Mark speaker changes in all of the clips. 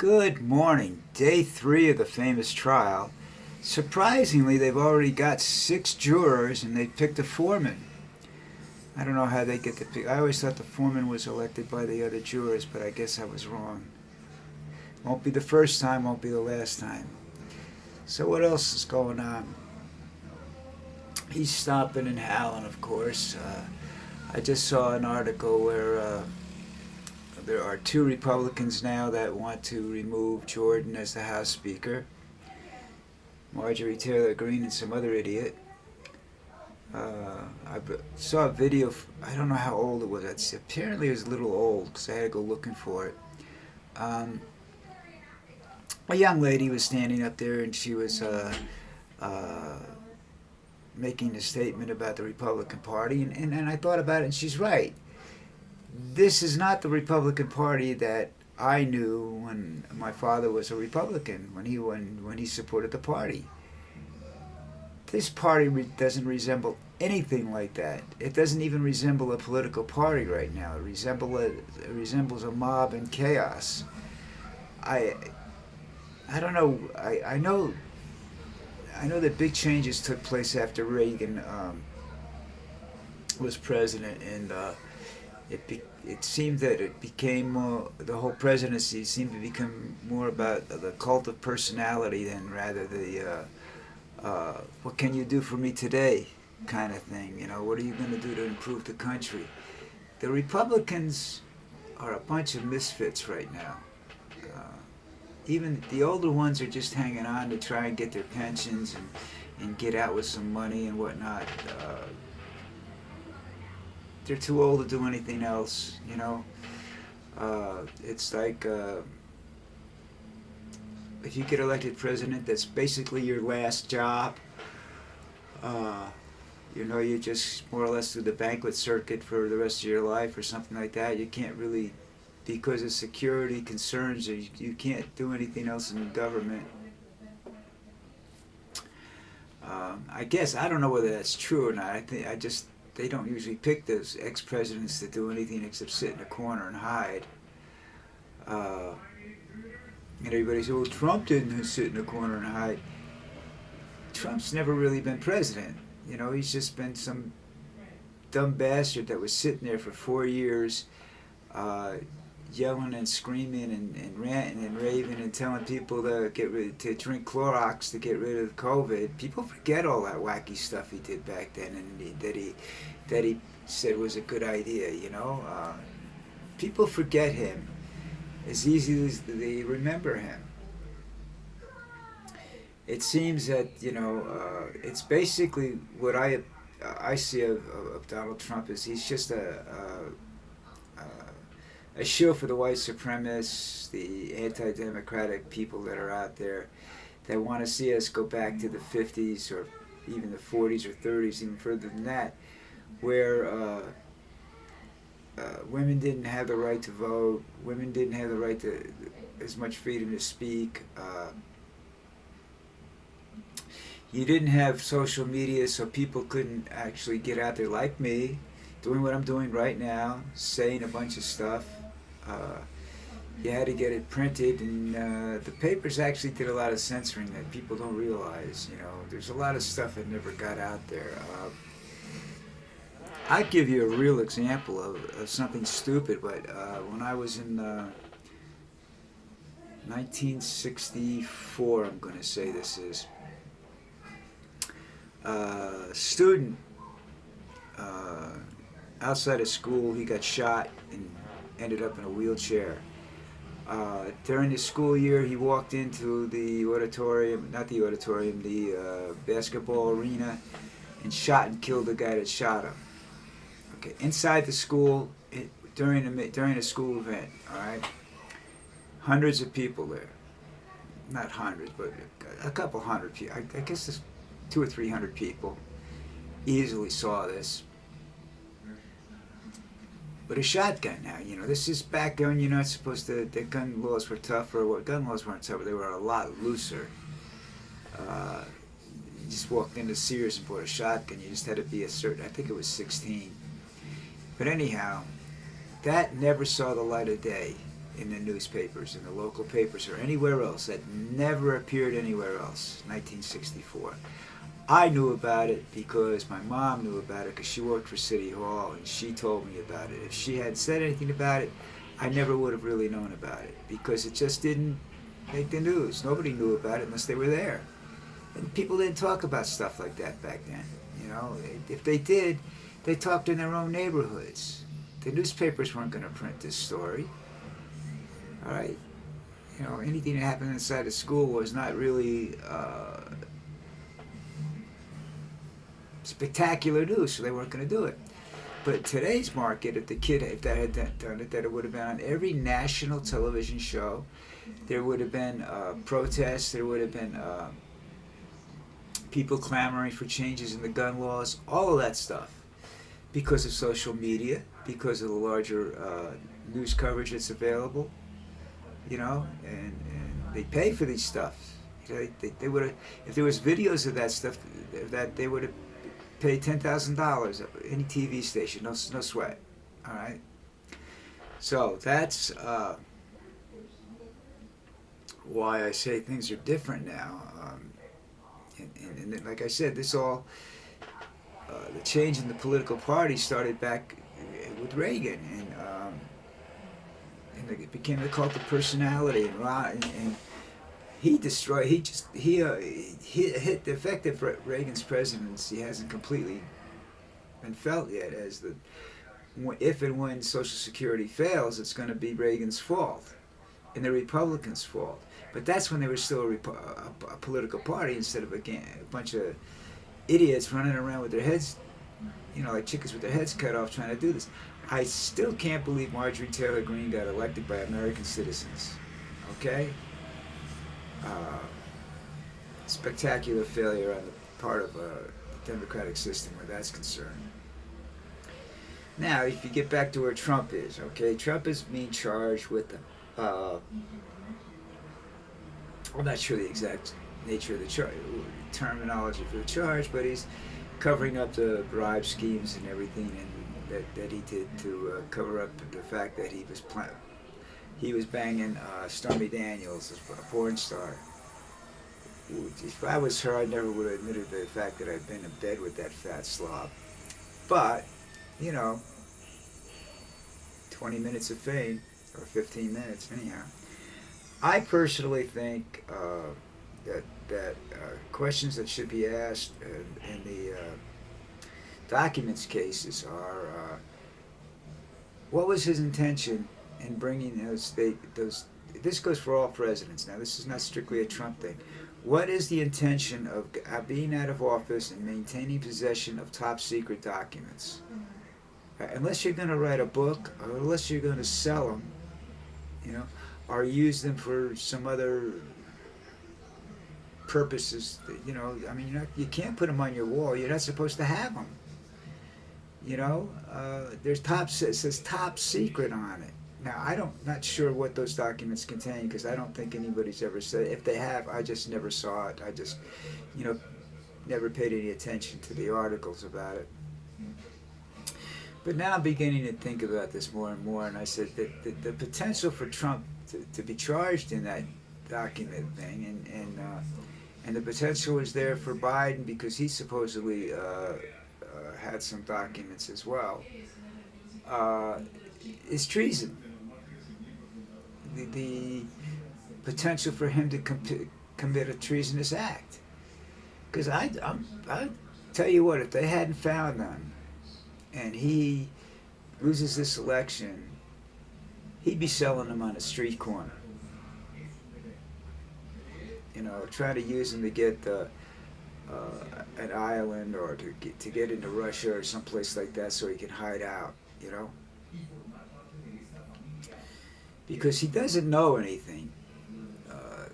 Speaker 1: Good morning. Day 3 of the famous trial. Surprisingly, they've already got 6 jurors and they picked a foreman. I don't know how they get to pick. I always thought the foreman was elected by the other jurors, but I guess I was wrong. Won't be the first time, won't be the last time. So what else is going on? He's stopping and howling, of course. I just saw an article where there are 2 Republicans now that want to remove Jordan as the House Speaker. Marjorie Taylor Greene and some other idiot. I saw a video. I don't know how old it was. Apparently it was a little old because I had to go looking for it. A young lady was standing up there and she was making a statement about the Republican Party. And I thought about it, and she's right. This is not the Republican Party that I knew when my father was a Republican, when he supported the party. This party doesn't resemble anything like that. It doesn't even resemble a political party right now. It resembles a mob in chaos. I don't know. I know that big changes took place after Reagan was president, and it seemed that it became the whole presidency seemed to become more about the cult of personality than rather the what can you do for me today kind of thing. You know, what are you going to do to improve the country? The Republicans are a bunch of misfits right now. Even the older ones are just hanging on to try and get their pensions and get out with some money and whatnot. They're too old to do anything else, you know. It's like if you get elected president, that's basically your last job. You know, you just more or less do the banquet circuit for the rest of your life or something like that. You can't really, because of security concerns, you can't do anything else in government. I guess, I don't know whether that's true or not. They don't usually pick those ex-presidents to do anything except sit in a corner and hide. And everybody says, well, Trump didn't sit in a corner and hide. Trump's never really been president. You know, he's just been some dumb bastard that was sitting there for 4 years, yelling and screaming and ranting and raving and telling people to drink Clorox to get rid of COVID. People forget all that wacky stuff he did back then, and that he said was a good idea. You know, people forget him as easy as they remember him. It seems that, you know, it's basically what I see of Donald Trump is he's just a shield for the white supremacists, the anti-democratic people that are out there that want to see us go back to the 50s or even the 40s or 30s, even further than that, where women didn't have the right to vote, women didn't have the right to as much freedom to speak. You didn't have social media, so people couldn't actually get out there like me, doing what I'm doing right now, saying a bunch of stuff. You had to get it printed, and the papers actually did a lot of censoring that people don't realize. You know, there's a lot of stuff that never got out there. I'll give you a real example of something stupid, but when I was in 1964, I'm going to say this is, student outside of school, he got shot and ended up in a wheelchair. During the school year, he walked into the basketball arena and shot and killed the guy that shot him. Okay, inside the school, during a school event, all right, hundreds of people there. Not hundreds, but a couple hundred people. I guess there's 200 or 300 people easily saw this. But a shotgun now, you know, this is back when you're not supposed to, the gun laws were tougher. Well, gun laws weren't tougher, they were a lot looser. You just walked into Sears and bought a shotgun, you just had to be a certain, I think it was 16. But anyhow, that never saw the light of day. in the newspapers, in the local papers, or anywhere else. That never appeared anywhere else. 1964. I knew about it because my mom knew about it because she worked for City Hall and she told me about it. If she had said anything about it, I never would have really known about it because it just didn't make the news. Nobody knew about it unless they were there. And people didn't talk about stuff like that back then. You know, if they did, they talked in their own neighborhoods. The newspapers weren't going to print this story. All right? You know, anything that happened inside the school was not really spectacular news, so they weren't going to do it. But today's market, if that had done it, that it would have been on every national television show. There would have been protests. There would have been people clamoring for changes in the gun laws. All of that stuff, because of social media, because of the larger news coverage that's available. You know, and they pay for these stuff. They would have, if there was videos of that stuff, that they would have pay $10,000 any TV station, no sweat. All right. So that's why I say things are different now. And like I said, this all the change in the political party started back with Reagan, and it became the cult of personality, and he destroyed. He hit the effect of Reagan's presidency hasn't completely been felt yet. As the if and when Social Security fails, it's going to be Reagan's fault and the Republicans' fault. But that's when they were still a political party instead of a bunch of idiots running around with their heads, you know, like chickens with their heads cut off, trying to do this. I still can't believe Marjorie Taylor Greene got elected by American citizens. Okay. Spectacular failure on the part of the democratic system where that's concerned. Now, if you get back to where Trump is, okay, Trump is being charged with I'm not sure the exact nature of the terminology for the charge, but he's covering up the bribe schemes and everything, and that he did to cover up the fact that he was banging Stormy Daniels, a porn star. If I was her, I never would have admitted the fact that I'd been in bed with that fat slob. But, you know, 20 minutes of fame, or 15 minutes, anyhow. I personally think that questions that should be asked in the documents cases are, what was his intention in bringing those? This goes for all presidents. Now, this is not strictly a Trump thing. What is the intention of being out of office and maintaining possession of top secret documents? Unless you're going to write a book, or unless you're going to sell them, you know, or use them for some other purposes. You know, I mean, you can't put them on your wall. You're not supposed to have them. You know, it says top secret on it. Now, not sure what those documents contain because I don't think anybody's ever said. If they have, I just never saw it. I just, you know, never paid any attention to the articles about it. But now I'm beginning to think about this more and more, and I said that the potential for Trump to be charged in that document thing, and the potential is there for Biden because he supposedly had some documents as well, is treason. The potential for him to commit a treasonous act. Because I tell you what, if they hadn't found them, and he loses this election, he'd be selling them on a street corner. You know, trying to use them to get an island or to get into Russia or someplace like that so he can hide out, you know? Because he doesn't know anything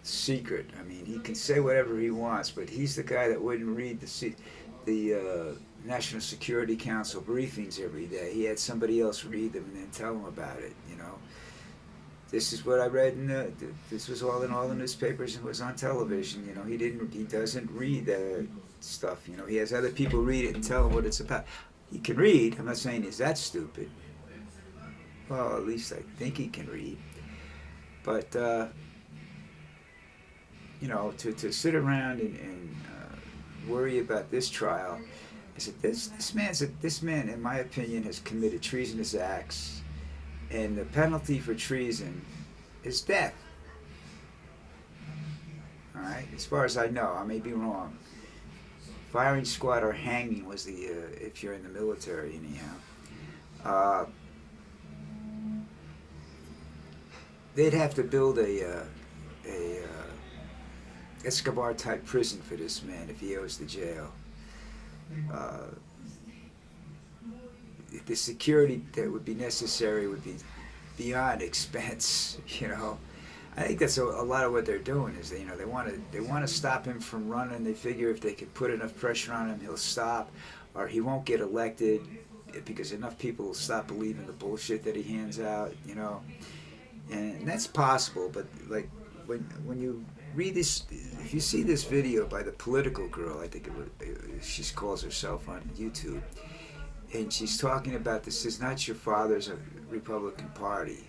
Speaker 1: secret. I mean, he can say whatever he wants, but he's the guy that wouldn't read the National Security Council briefings every day. He had somebody else read them and then tell him about it, you know. This is what I read this was all in all the newspapers and was on television, you know. He doesn't read the stuff, you know. He has other people read it and tell him what it's about. He can read. I'm not saying he's that stupid. Well, at least I think he can read. But you know, to sit around and worry about this trial, I said this man, in my opinion, has committed treasonous acts, and the penalty for treason is death. All right, as far as I know, I may be wrong. Firing squad or hanging was the if you're in the military, anyhow. Uh, they'd have to build a Escobar type prison for this man if he goes to jail. Uh, the security that would be necessary would be beyond expense. You know, I think that's a lot of what they're doing is they want to stop him from running. They figure if they could put enough pressure on him, he'll stop, or he won't get elected because enough people will stop believing the bullshit that he hands out. You know, and that's possible. But like when you read this, if you see this video by the political girl, I think she calls herself on YouTube, and she's talking about this is not your father's Republican Party.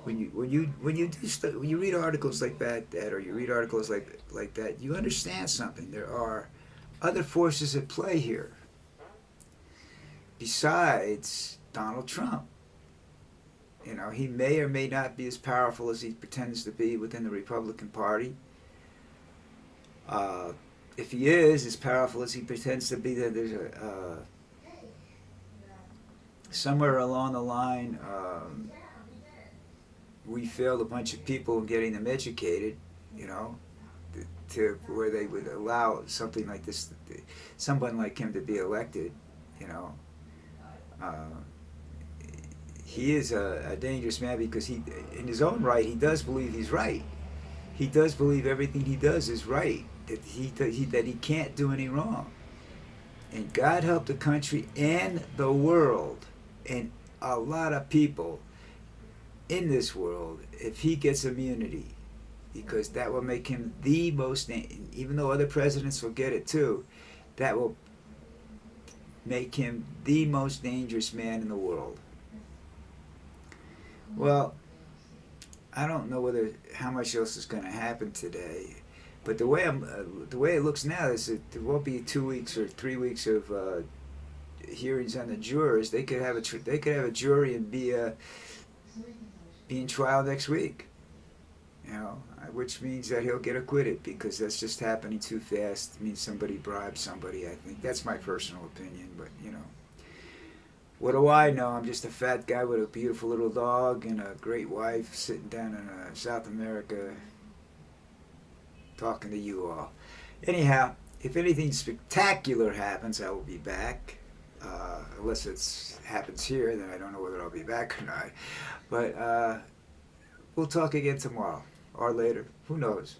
Speaker 1: When you read articles like that, or you read articles like that, you understand something. There are other forces at play here besides Donald Trump. You know, he may or may not be as powerful as he pretends to be within the Republican Party. If he is as powerful as he pretends to be, then there's somewhere along the line, we failed a bunch of people in getting them educated, you know, to where they would allow something like this, someone like him to be elected, you know. He is a dangerous man because he, in his own right, he does believe he's right. He does believe everything he does is right, that he can't do any wrong. And God help the country and the world and a lot of people in this world if he gets immunity, because that will make him the most, even though other presidents will get it too, that will make him the most dangerous man in the world. Well, I don't know how much else is going to happen today, but the way it looks now is that there won't be 2 weeks or 3 weeks of hearings on the jurors. They could have a jury and be in trial next week. You know, which means that he'll get acquitted because that's just happening too fast. It means somebody bribed somebody. I think that's my personal opinion, but you know. What do I know? I'm just a fat guy with a beautiful little dog and a great wife sitting down in South America talking to you all. Anyhow, if anything spectacular happens, I will be back. Unless it happens here, then I don't know whether I'll be back or not. But we'll talk again tomorrow or later. Who knows?